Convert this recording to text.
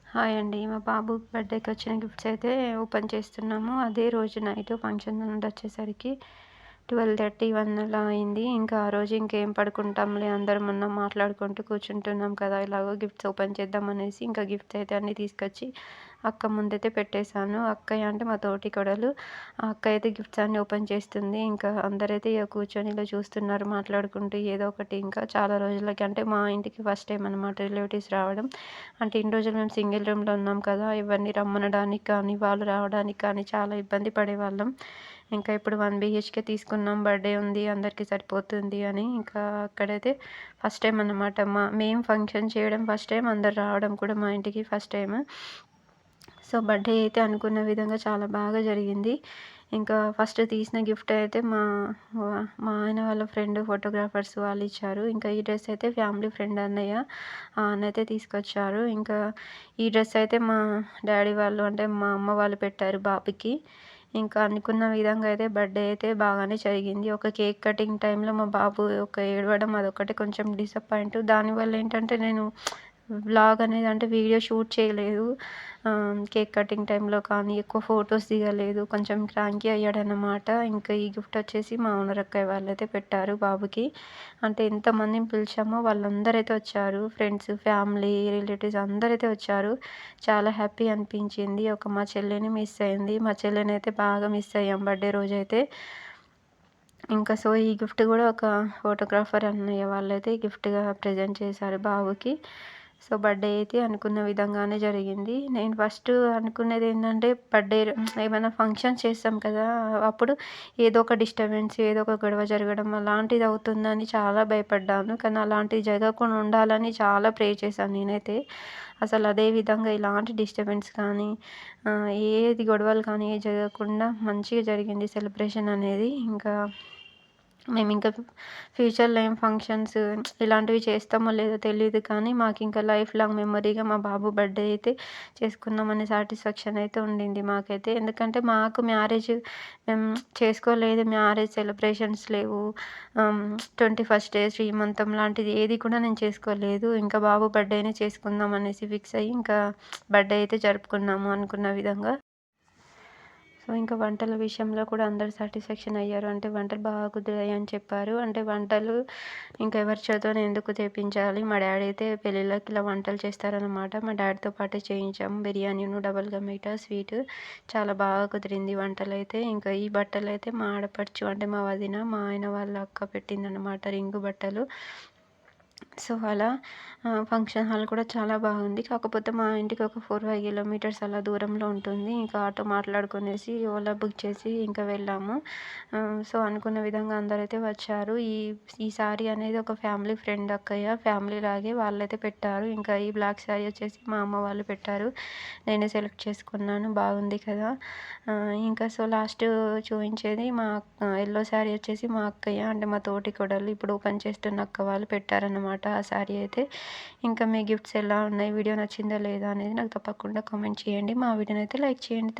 Hi అండి. మా బాబు బర్త్‌డేకి వచ్చిన గిఫ్ట్స్ అయితే ఓపెన్ చేస్తున్నాము. అదే రోజు నైట్ ఫంక్షన్ నుండి వచ్చేసరికి 12:30, 1 అలా అయింది. ఇంకా ఆ రోజు ఇంకేం పడుకుంటాంలే అందరం అన్నాం మాట్లాడుకుంటూ కూర్చుంటున్నాం కదా! ఎలాగో గిఫ్ట్స్ ఓపెన్ చేద్దాం అనేసి ఇంకా గిఫ్ట్స్ అయితే అన్నీ తీసుకొచ్చి అక్క ముందైతే పెట్టేశాను. అక్కయ్య అంటే మా తోటి కోడలు. ఆ అక్క అయితే గిఫ్ట్స్ అన్నీ ఓపెన్ చేస్తుంది. ఇంకా అందరైతే ఇగ కూర్చొని ఇలా చూస్తున్నారు మాట్లాడుకుంటూ ఏదో ఒకటి. ఇంకా చాలా రోజులకి అంటే మా ఇంటికి ఫస్ట్ టైమ్ అనమాట రిలేటివ్స్ రావడం. అంటే ఇన్ని రోజులు మేము సింగిల్ రూమ్‌లో ఉన్నాం కదా! ఎవరిని రమ్మనడానికి కానీ, వాళ్ళు రావడానికి కానీ చాలా ఇబ్బంది పడేవాళ్ళం. ఇంకా ఇప్పుడు 1 బీహెచ్‌కే తీసుకున్నాం. బర్త్‌డే ఉంది అందరికీ సరిపోతుంది అని. ఇంకా అక్కడైతే ఫస్ట్ టైమ్ అన్నమాట. మేము ఫంక్షన్ చేయడం ఫస్ట్ టైమ్, అందరు రావడం కూడా మా ఇంటికి ఫస్ట్ టైమ్. సో, బర్త్‌డే అయితే అనుకున్న విధంగా చాలా బాగా జరిగింది. ఇంకా ఫస్ట్ తీసిన గిఫ్ట్ అయితే మా ఆయన వాళ్ళ ఫ్రెండ్ ఫోటోగ్రాఫర్స్ వాళ్ళు ఇచ్చారు. ఇంకా ఈ డ్రెస్ అయితే ఫ్యామిలీ ఫ్రెండ్ అన్నయ్య, ఆ అన్న అయితే తీసుకొచ్చారు. ఇంకా ఈ డ్రెస్ అయితే మా డ్యాడీ వాళ్ళు అంటే మా అమ్మ వాళ్ళు పెట్టారు బాబుకి. ఇంకా అనుకున్న విధంగా అయితే బర్త్‌డే అయితే బాగానే జరిగింది. ఒక కేక్ కటింగ్ టైంలో మా బాబు ఏడవడం అదొక్కటే కొంచెం డిసప్పాయింట్. దానివల్ల ఏంటంటే నేను వ్లాగ్ అనేది అంటే వీడియో షూట్ చేయలేదు. కేక్ కటింగ్ టైంలో కానీ ఎక్కువ ఫొటోస్ దిగలేదు. కొంచెం క్రాంకీ అయ్యాడనమాట. ఇంకా ఈ గిఫ్ట్ వచ్చేసి మా ఓనర్ అక్కయ్య వాళ్ళైతే పెట్టారు బాబుకి. అంటే ఎంతమందిని పిలిచామో వాళ్ళందరైతే వచ్చారు. ఫ్రెండ్స్, ఫ్యామిలీ, రిలేటివ్స్ అందరైతే వచ్చారు. చాలా హ్యాపీ అనిపించింది. మా చెల్లిని మిస్ అయింది. మా చెల్లినైతే బాగా మిస్ అయ్యాం బర్త్‌డే రోజైతే. ఇంకా సో, ఈ గిఫ్ట్ కూడా ఒక ఫోటోగ్రాఫర్ అన్నయ్య వాళ్ళైతే గిఫ్ట్‌గా ప్రెజెంట్ చేశారు బాబుకి. సో, బర్త్‌డే అయితే అనుకున్న విధంగానే జరిగింది. నేను ఫస్ట్ అనుకునేదేంటంటే ఏమైనా ఫంక్షన్స్ చేస్తాం కదా! అప్పుడు ఏదో ఒక డిస్టర్బెన్స్, ఏదో ఒక గొడవ జరగడం అలాంటిది అవుతుందని చాలా భయపడ్డాను. కానీ అలాంటివి జరగకుండా ఉండాలని చాలా ప్రే చేశాను నేనైతే. అసలు అదే విధంగా ఎలాంటి డిస్టర్బెన్స్ కానీ, ఏది గొడవలు కానీ ఏది జరగకుండా మంచిగా జరిగింది సెలబ్రేషన్ అనేది. మేమింకా ఫ్యూచర్‌లో ఏం ఫంక్షన్స్ ఇలాంటివి చేస్తామో లేదో తెలీదు కానీ, మాకింకా లైఫ్ లాంగ్ మెమరీగా మా బాబు బర్త్‌డే అయితే చేసుకున్నామనే సాటిస్ఫాక్షన్ అయితే ఉండింది మాకైతే. ఎందుకంటే మాకు మేము చేసుకోలేదు. మ్యారేజ్ సెలబ్రేషన్స్ లేవు. 21st డే, శ్రీమంతం లాంటిది ఏది కూడా నేను చేసుకోలేదు. ఇంకా బాబు బర్త్‌డేనే చేసుకుందాం అనేసి ఫిక్స్ అయ్యి ఇంకా బర్త్‌డే అయితే జరుపుకున్నాము అనుకున్న విధంగా. సో, ఇంకా వంటల విషయంలో కూడా అందరూ సాటిస్ఫాక్షన్ అయ్యారు. అంటే వంటలు బాగా కుదిరాయని చెప్పారు. అంటే వంటలు ఇంకా ఎవరి చేతోని ఎందుకు చేపించాలి. మా డ్యాడీ అయితే పెళ్ళిళ్ళకి ఇలా వంటలు చేస్తారనమాట. మా డ్యాడీతో పాటే చేయించాము. బిర్యానీను, డబుల్ కా మీఠా, స్వీటు చాలా బాగా కుదిరింది వంటలైతే. ఇంకా ఈ బట్టలైతే మా ఆడపడుచు అంటే మా వదిన, మా ఆయన వాళ్ళ అక్క పెట్టిందనమాట రింగు బట్టలు. సో, అలా ఫంక్షన్ హాల్ కూడా చాలా బాగుంది. కాకపోతే మా ఇంటికి ఒక 4, 5 కిలోమీటర్స్ అలా దూరంలో ఉంటుంది. ఇంకా ఆటో మాట్లాడుకునేసి ఓలా బుక్ చేసి ఇంకా వెళ్ళాము. సో, అనుకున్న విధంగా అందరైతే వచ్చారు. ఈ సారీ అనేది ఒక ఫ్యామిలీ ఫ్రెండ్ అక్కయ్య ఫ్యామిలీ లాగే వాళ్ళైతే పెట్టారు. ఇంకా ఈ బ్లాక్ సారీ వచ్చేసి మా అమ్మ వాళ్ళు పెట్టారు. నేనే సెలెక్ట్ చేసుకున్నాను. బాగుంది కదా! ఇంకా సో, లాస్ట్ చూయించేది యెల్లో శారీ వచ్చేసి మా అక్కయ్య అంటే మా తోటి కోడలు ఇప్పుడు ఓపెన్ చేస్తున్న అక్క వాళ్ళు పెట్టారనమాట ఆ శారీ అయితే. ఇంకా మీ గిఫ్ట్స్ ఎలా ఉన్నాయి? వీడియో నచ్చిందా లేదా అనేది నాకు తప్పకుండా కామెంట్ చేయండి. మా వీడియోనైతే లైక్ చేయండి.